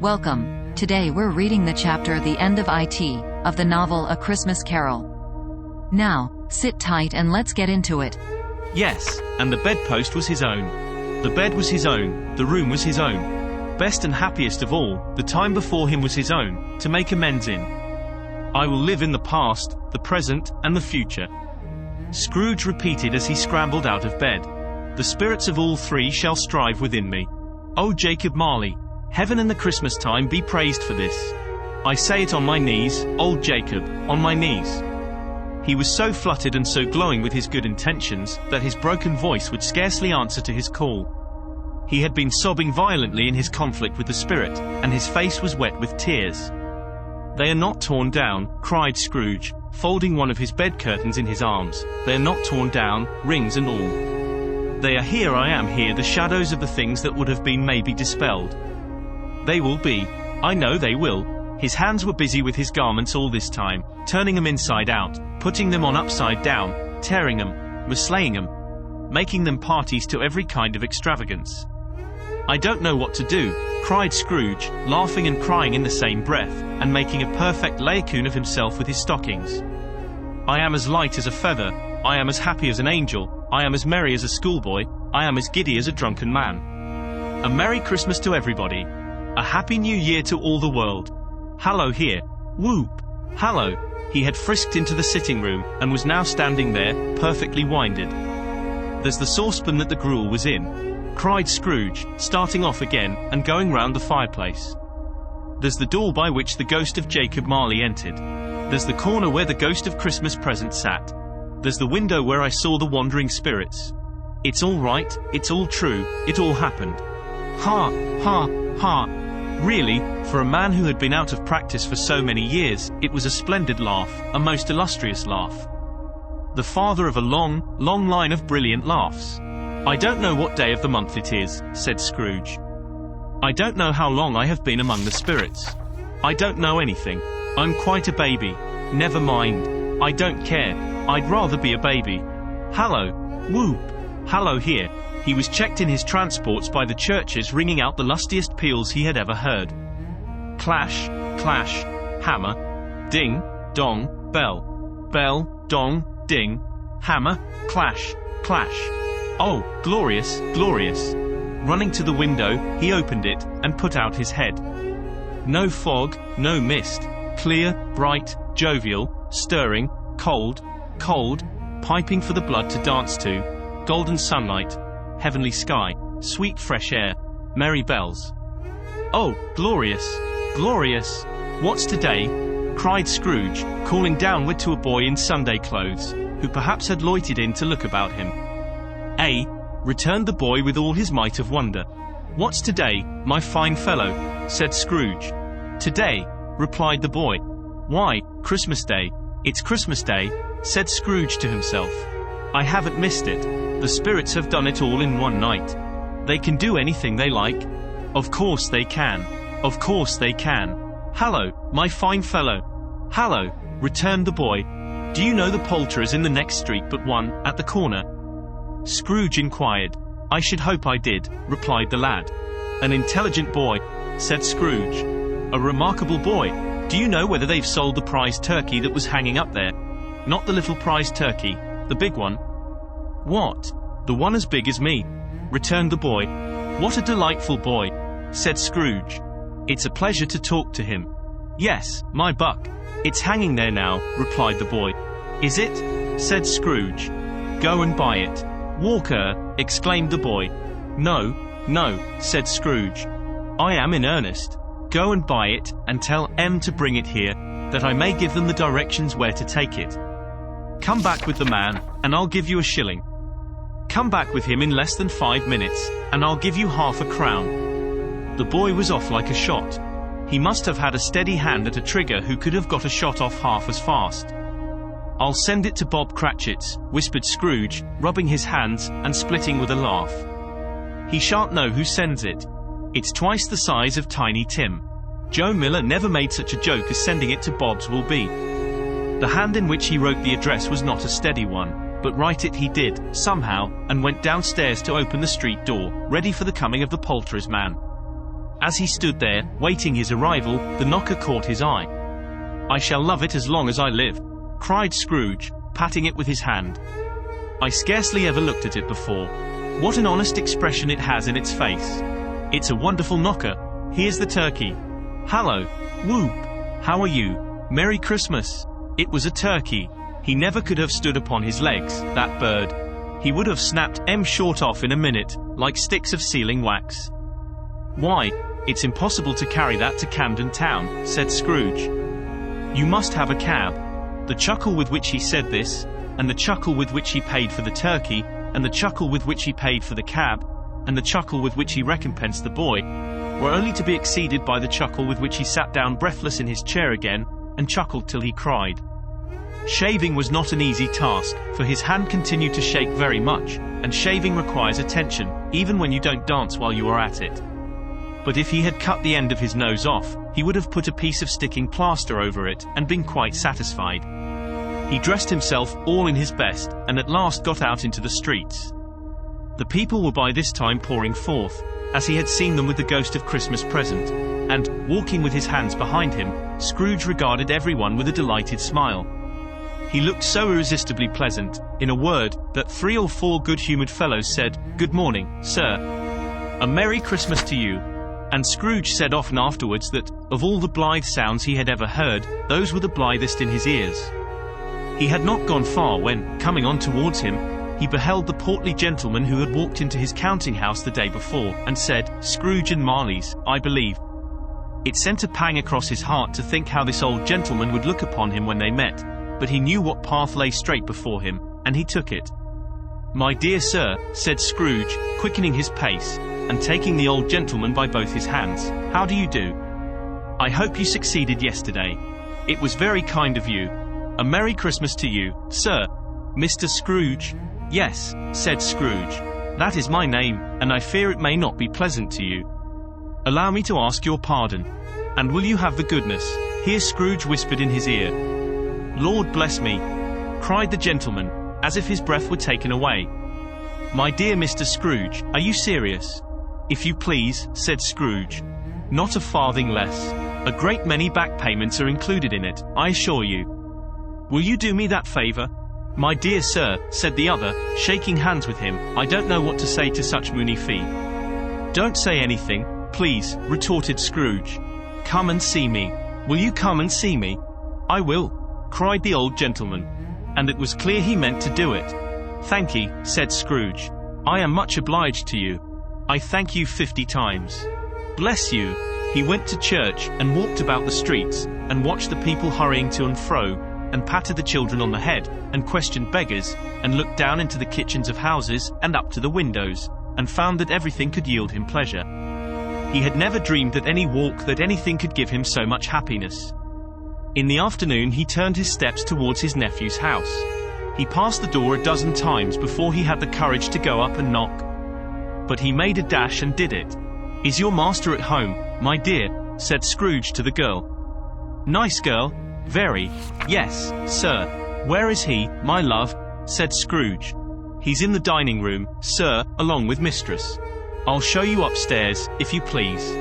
Welcome. Today we're reading the chapter The End of It, of the novel A Christmas Carol. Now, sit tight and let's get into it. Yes, and the bedpost was his own. The bed was his own, the room was his own. Best and happiest of all, the time before him was his own, to make amends in. I will live in the past, the present, and the future. Scrooge repeated as he scrambled out of bed. The spirits of all three shall strive within me. O Jacob Marley, heaven and the Christmas time be praised for this. I say it on my knees, old Jacob, on my knees. He was so fluttered and so glowing with his good intentions, that his broken voice would scarcely answer to his call. He had been sobbing violently in his conflict with the spirit, and his face was wet with tears. They are not torn down, cried Scrooge, folding one of his bed curtains in his arms. They are not torn down, rings and all. They are here, I am here, the shadows of the things that would have been maybe dispelled. They will be. I know they will. His hands were busy with his garments all this time, turning them inside out, putting them on upside down, tearing them, mislaying them, making them parties to every kind of extravagance. I don't know what to do, cried Scrooge, laughing and crying in the same breath, and making a perfect laocoon of himself with his stockings. I am as light as a feather, I am as happy as an angel, I am as merry as a schoolboy, I am as giddy as a drunken man. A Merry Christmas to everybody. A Happy New Year to all the world. Hallo here. Whoop. Hallo. He had frisked into the sitting room, and was now standing there, perfectly winded. There's the saucepan that the gruel was in, cried Scrooge, starting off again, and going round the fireplace. There's the door by which the ghost of Jacob Marley entered. There's the corner where the ghost of Christmas present sat. There's the window where I saw the wandering spirits. It's all right, it's all true, it all happened. Ha, ha, ha. Really, for a man who had been out of practice for so many years, it was a splendid laugh, a most illustrious laugh. The father of a long, long line of brilliant laughs. I don't know what day of the month it is, said Scrooge. I don't know how long I have been among the spirits. I don't know anything. I'm quite a baby. Never mind. I don't care. I'd rather be a baby. Hallo. Whoop. Hallo here. He was checked in his transports by the churches ringing out the lustiest peals he had ever heard. Clash, clash, hammer, ding, dong, bell, bell, dong, ding, hammer, clash, clash. Oh, glorious, glorious. Running to the window, he opened it, and put out his head. No fog, no mist, clear, bright, jovial, stirring, cold, cold, piping for the blood to dance to, golden sunlight, heavenly sky, sweet fresh air, merry bells. Oh, glorious, glorious. What's today? Cried Scrooge, calling downward to a boy in Sunday clothes, who perhaps had loitered in to look about him. Returned the boy with all his might of wonder. What's today, my fine fellow? Said Scrooge. Today, replied the boy. Why, Christmas Day. It's Christmas Day, said Scrooge to himself. I haven't missed it. The spirits have done it all in one night. They can do anything they like. Of course they can. Of course they can. Hallo, my fine fellow. Hallo, returned the boy. Do you know the poulterers in the next street but one, at the corner? Scrooge inquired. I should hope I did, replied the lad. An intelligent boy, said Scrooge. A remarkable boy. Do you know whether they've sold the prize turkey that was hanging up there? Not the little prize turkey, the big one. What? The one as big as me, returned the boy. What a delightful boy, said Scrooge. It's a pleasure to talk to him. Yes, my buck. It's hanging there now, replied the boy. Is it? Said Scrooge. Go and buy it. Walker, exclaimed the boy. No, no, said Scrooge. I am in earnest. Go and buy it, and tell M to bring it here, that I may give them the directions where to take it. Come back with the man, and I'll give you a shilling. Come back with him in less than 5 minutes, and I'll give you half a crown. The boy was off like a shot. He must have had a steady hand at a trigger who could have got a shot off half as fast. I'll send it to Bob Cratchit's, whispered Scrooge, rubbing his hands, and splitting with a laugh. He shan't know who sends it. It's twice the size of Tiny Tim. Joe Miller never made such a joke as sending it to Bob's will be. The hand in which he wrote the address was not a steady one, but write it he did, somehow, and went downstairs to open the street door, ready for the coming of the poulterer's man. As he stood there, waiting his arrival, the knocker caught his eye. "I shall love it as long as I live," cried Scrooge, patting it with his hand. "I scarcely ever looked at it before. What an honest expression it has in its face. It's a wonderful knocker. Here's the turkey. Hallo, whoop, how are you? Merry Christmas." It was a turkey. He never could have stood upon his legs, that bird. He would have snapped M short off in a minute, like sticks of sealing wax. "Why, it's impossible to carry that to Camden Town," said Scrooge. "You must have a cab." The chuckle with which he said this, and the chuckle with which he paid for the turkey, and the chuckle with which he paid for the cab, and the chuckle with which he recompensed the boy, were only to be exceeded by the chuckle with which he sat down breathless in his chair again, and chuckled till he cried. Shaving was not an easy task, for his hand continued to shake very much, and shaving requires attention, even when you don't dance while you are at it. But if he had cut the end of his nose off, he would have put a piece of sticking plaster over it, and been quite satisfied. He dressed himself, all in his best, and at last got out into the streets. The people were by this time pouring forth, as he had seen them with the ghost of Christmas present, and, walking with his hands behind him, Scrooge regarded everyone with a delighted smile. He looked so irresistibly pleasant, in a word, that 3 or 4 good-humoured fellows said, "Good morning, sir. A Merry Christmas to you." And Scrooge said often afterwards that, of all the blithe sounds he had ever heard, those were the blithest in his ears. He had not gone far when, coming on towards him, he beheld the portly gentleman who had walked into his counting-house the day before, and said, "Scrooge and Marley's, I believe." It sent a pang across his heart to think how this old gentleman would look upon him when they met, but he knew what path lay straight before him, and he took it. "My dear sir," said Scrooge, quickening his pace, and taking the old gentleman by both his hands, "how do you do? I hope you succeeded yesterday. It was very kind of you. A Merry Christmas to you, sir." "Mr. Scrooge?" "Yes," said Scrooge. "That is my name, and I fear it may not be pleasant to you. Allow me to ask your pardon. And will you have the goodness," here Scrooge whispered in his ear. "Lord bless me," cried the gentleman, as if his breath were taken away. "My dear Mr. Scrooge, are you serious?" "If you please," said Scrooge. "Not a farthing less. A great many back payments are included in it, I assure you. Will you do me that favor?" "My dear sir," said the other, shaking hands with him, "I don't know what to say to such moony fee." "Don't say anything, please," retorted Scrooge. "Come and see me. Will you come and see me?" "I will," cried the old gentleman. And it was clear he meant to do it. "Thank ye," said Scrooge. "I am much obliged to you. I thank you 50 times. Bless you." He went to church, and walked about the streets, and watched the people hurrying to and fro, and patted the children on the head, and questioned beggars, and looked down into the kitchens of houses, and up to the windows, and found that everything could yield him pleasure. He had never dreamed that anything could give him so much happiness. In the afternoon he turned his steps towards his nephew's house. He passed the door a dozen times before he had the courage to go up and knock. But he made a dash and did it. "Is your master at home, my dear?" said Scrooge to the girl. "Nice girl. Very. Yes, sir." "Where is he, my love?" said Scrooge. "He's in the dining room, sir, along with mistress. I'll show you upstairs, if you please."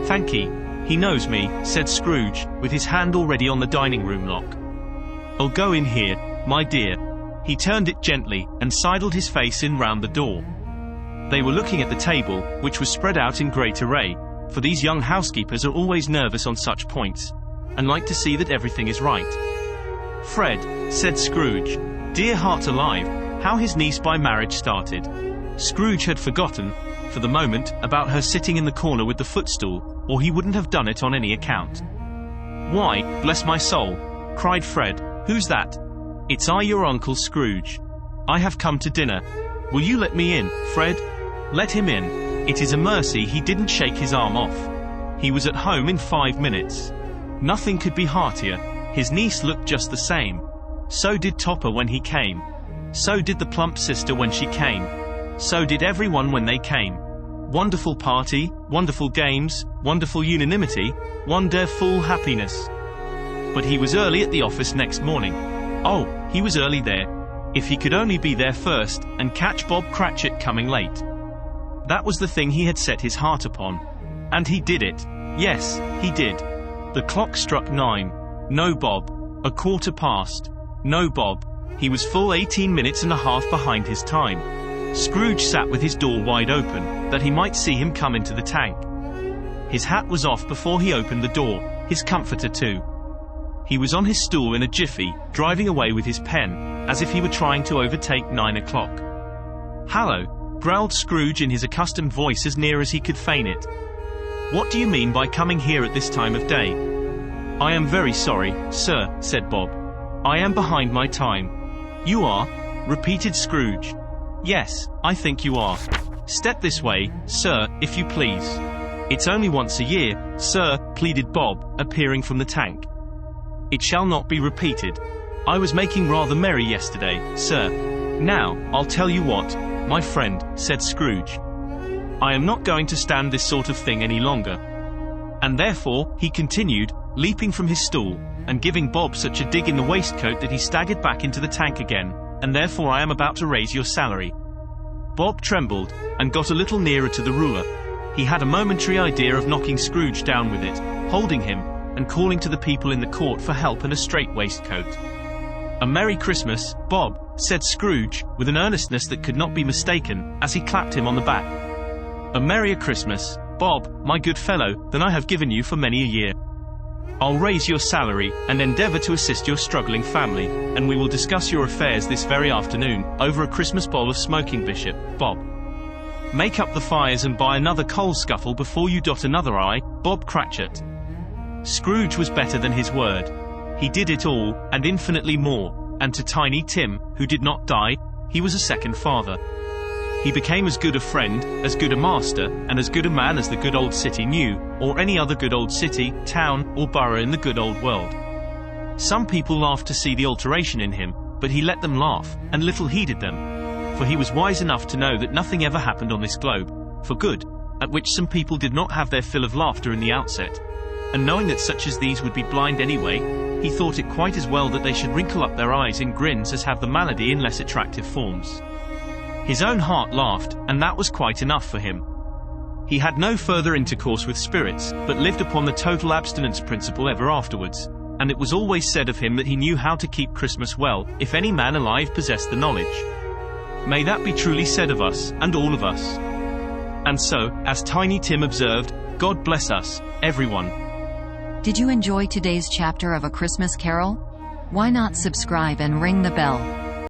"Thank ye. He knows me," said Scrooge, with his hand already on the dining room lock. "I'll go in here, my dear." He turned it gently, and sidled his face in round the door. They were looking at the table, which was spread out in great array, for these young housekeepers are always nervous on such points, and like to see that everything is right. "Fred," said Scrooge. Dear heart alive, how his niece by marriage started. Scrooge had forgotten, for the moment, about her sitting in the corner with the footstool, or he wouldn't have done it on any account. "Why, bless my soul," cried Fred, "who's that?" "It's I, your Uncle Scrooge. I have come to dinner. Will you let me in, Fred?" "Let him in. It is a mercy he didn't shake his arm off. He was at home in 5 minutes. Nothing could be heartier. His niece looked just the same. So did Topper when he came. So did the plump sister when she came. So did everyone when they came. Wonderful party, wonderful games, wonderful unanimity, wonderful happiness." But he was early at the office next morning. Oh, he was early there. If he could only be there first, and catch Bob Cratchit coming late. That was the thing he had set his heart upon. And he did it. Yes, he did. The clock struck 9. No, Bob. A quarter past. No, Bob. He was full 18 minutes and a half behind his time. Scrooge sat with his door wide open, that he might see him come into the tank. His hat was off before he opened the door, his comforter too. He was on his stool in a jiffy, driving away with his pen, as if he were trying to overtake 9 o'clock. "Hallo," growled Scrooge in his accustomed voice as near as he could feign it. "What do you mean by coming here at this time of day?" "I am very sorry, sir," said Bob. "I am behind my time." "You are?" repeated Scrooge. "Yes, I think you are. Step this way, sir, if you please." "It's only once a year, sir," pleaded Bob, appearing from the tank. "It shall not be repeated. I was making rather merry yesterday, sir." "Now, I'll tell you what, my friend," said Scrooge. "I am not going to stand this sort of thing any longer. And therefore," he continued, leaping from his stool, and giving Bob such a dig in the waistcoat that he staggered back into the tank again, "and therefore I am about to raise your salary." Bob trembled, and got a little nearer to the ruler. He had a momentary idea of knocking Scrooge down with it, holding him, and calling to the people in the court for help and a straight waistcoat. "A Merry Christmas, Bob," said Scrooge, with an earnestness that could not be mistaken, as he clapped him on the back. "A Merrier Christmas, Bob, my good fellow, than I have given you for many a year. I'll raise your salary, and endeavour to assist your struggling family, and we will discuss your affairs this very afternoon, over a Christmas bowl of smoking bishop, Bob. Make up the fires and buy another coal scuffle before you dot another I, Bob Cratchit." Scrooge was better than his word. He did it all, and infinitely more, and to Tiny Tim, who did not die, he was a second father. He became as good a friend, as good a master, and as good a man as the good old city knew, or any other good old city, town, or borough in the good old world. Some people laughed to see the alteration in him, but he let them laugh, and little heeded them. For he was wise enough to know that nothing ever happened on this globe, for good, at which some people did not have their fill of laughter in the outset. And knowing that such as these would be blind anyway, he thought it quite as well that they should wrinkle up their eyes in grins as have the malady in less attractive forms. His own heart laughed, and that was quite enough for him. He had no further intercourse with spirits, but lived upon the total abstinence principle ever afterwards, and it was always said of him that he knew how to keep Christmas well, if any man alive possessed the knowledge. May that be truly said of us, and all of us. And so, as Tiny Tim observed, God bless us, everyone. Did you enjoy today's chapter of A Christmas Carol? Why not subscribe and ring the bell?